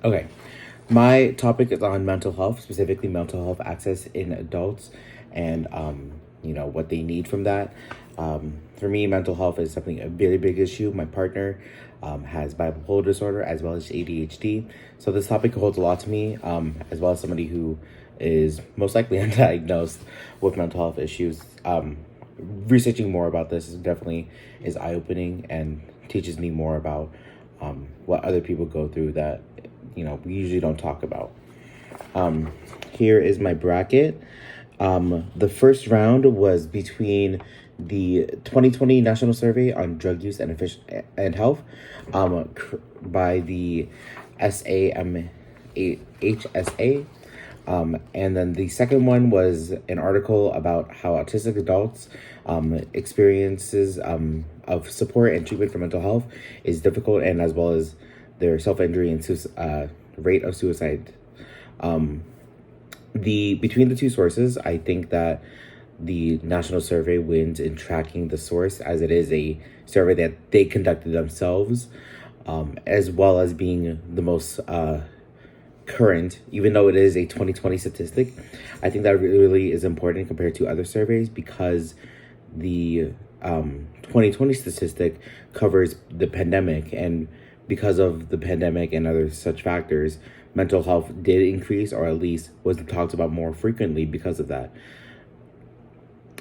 Okay. My topic is on mental health, specifically mental health access in adults and, what they need from that. For me, mental health is something a very big issue. My partner has bipolar disorder as well as ADHD. So this topic holds a lot to me, as well as somebody who is most likely undiagnosed with mental health issues. Researching more about this is eye opening and teaches me more about what other people go through that we usually don't talk about. Here is my bracket. The first round was between the 2020 National Survey on Drug Use and Health by the SAMHSA. And then the second one was an article about how autistic adults experiences of support and treatment for mental health is difficult, and as well as their self-injury and rate of suicide. The between the two sources, I think that the national survey wins in tracking the source, as it is a survey that they conducted themselves, as well as being the most current, even though it is a 2020 statistic. I think that really is important compared to other surveys, because the 2020 statistic covers the pandemic, and because of the pandemic and other such factors, mental health did increase, or at least was talked about more frequently because of that.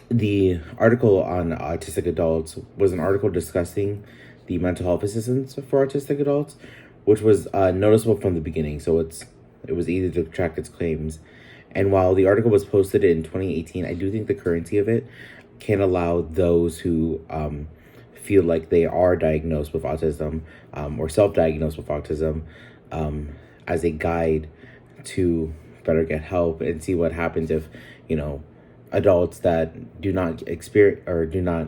The article on autistic adults was an article discussing the mental health assistance for autistic adults, which was noticeable from the beginning. So it was easy to track its claims. And while the article was posted in 2018, I do think the currency of it can allow those who feel like they are diagnosed with autism or self-diagnosed with autism as a guide to better get help and see what happens if, adults that do not experience or do not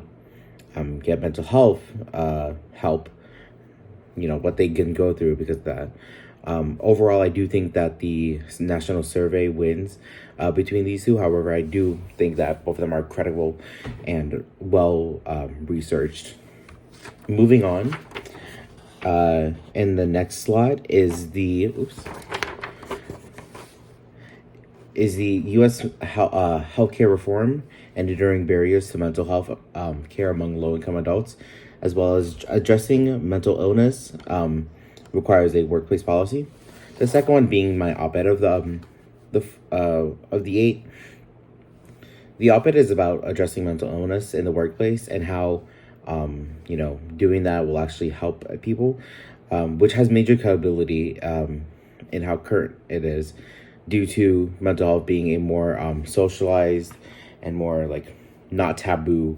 get mental health help, what they can go through because of that. Overall, I do think that the national survey wins between these two. However, I do think that both of them are credible and well researched. Moving on, in the next slide is the U.S. Healthcare reform and enduring barriers to mental health care among low-income adults, as well as addressing mental illness requires a workplace policy. The second one being my op-ed of the eight. The op-ed is about addressing mental illness in the workplace and how doing that will actually help people, which has major credibility in how current it is, due to mental health being a more socialized and more like not taboo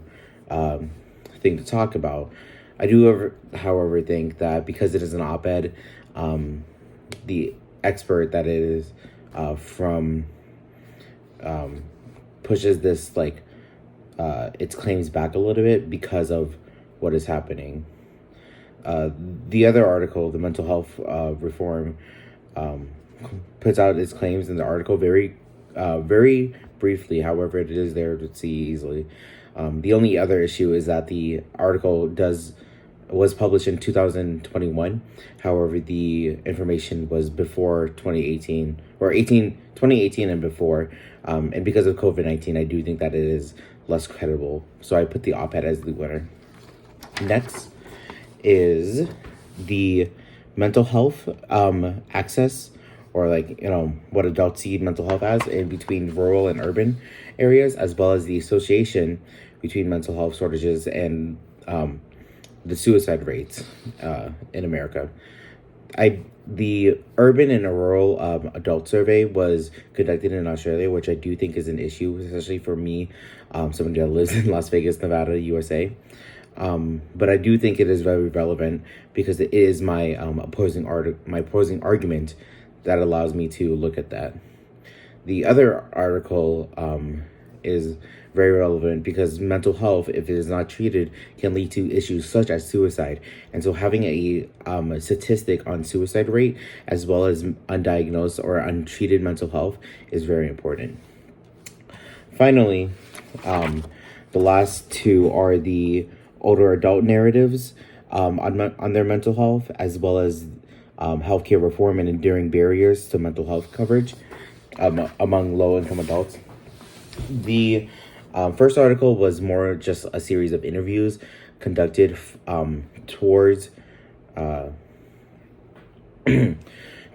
thing to talk about. I do, however, think that because it is an op-ed, the expert that it is from pushes this its claims back a little bit because of what is happening. The other article, the mental health reform, puts out its claims in the article very briefly. However, it is there to see easily. The only other issue is that the article was published in 2021. However, the information was before 2018 or 2018 and before. And because of COVID-19, I do think that it is less credible. So I put the op-ed as the winner. Next is the mental health access, or what adults see mental health as in between rural and urban areas, as well as the association between mental health shortages and the suicide rates in America. The urban and rural adult survey was conducted in Australia, which I do think is an issue, especially for me, somebody that lives in Las Vegas, Nevada, USA. But I do think it is very relevant because it is my opposing argument that allows me to look at that. The other article is very relevant because mental health, if it is not treated, can lead to issues such as suicide. And so having a statistic on suicide rate, as well as undiagnosed or untreated mental health, is very important. Finally, the last two are the older adult narratives on their mental health, as well as healthcare reform and enduring barriers to mental health coverage among low-income adults. The first article was more just a series of interviews conducted towards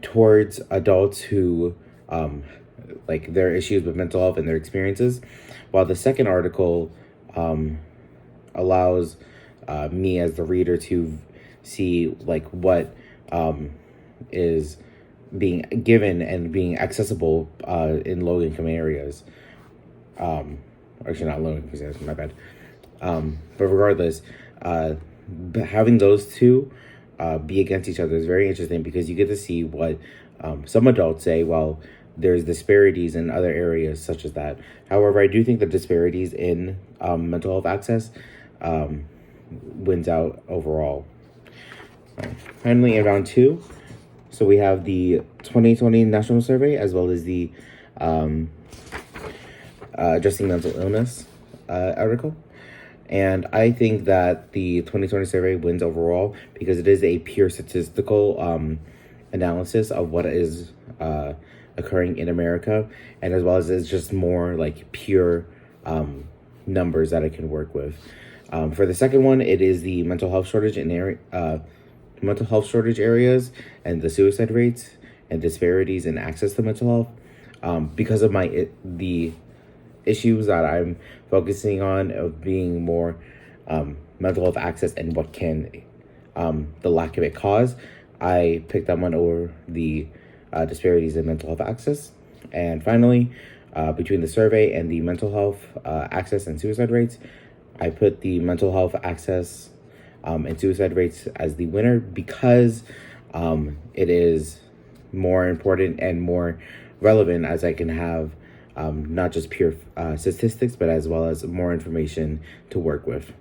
towards adults who like their issues with mental health and their experiences, while the second article allows me as the reader to see like what is being given and being accessible in low income areas. Actually, not low income areas, my bad. But regardless, having those two be against each other is very interesting because you get to see what some adults say while there's disparities in other areas such as that. However, I do think the disparities in mental health access wins out overall. Finally, in round two, so we have the 2020 National Survey as well as the Addressing Mental Illness article. And I think that the 2020 survey wins overall because it is a pure statistical analysis of what is occurring in America, and as well as it's just more like pure numbers that I can work with. For the second one, it is the mental health shortage areas and the suicide rates and disparities in access to mental health. Because of the issues that I'm focusing on of being more mental health access and what can the lack of it cause, I picked that one over the disparities in mental health access. And finally, between the survey and the mental health access and suicide rates, I put the mental health access and suicide rates as the winner because it is more important and more relevant as I can have not just pure statistics, but as well as more information to work with.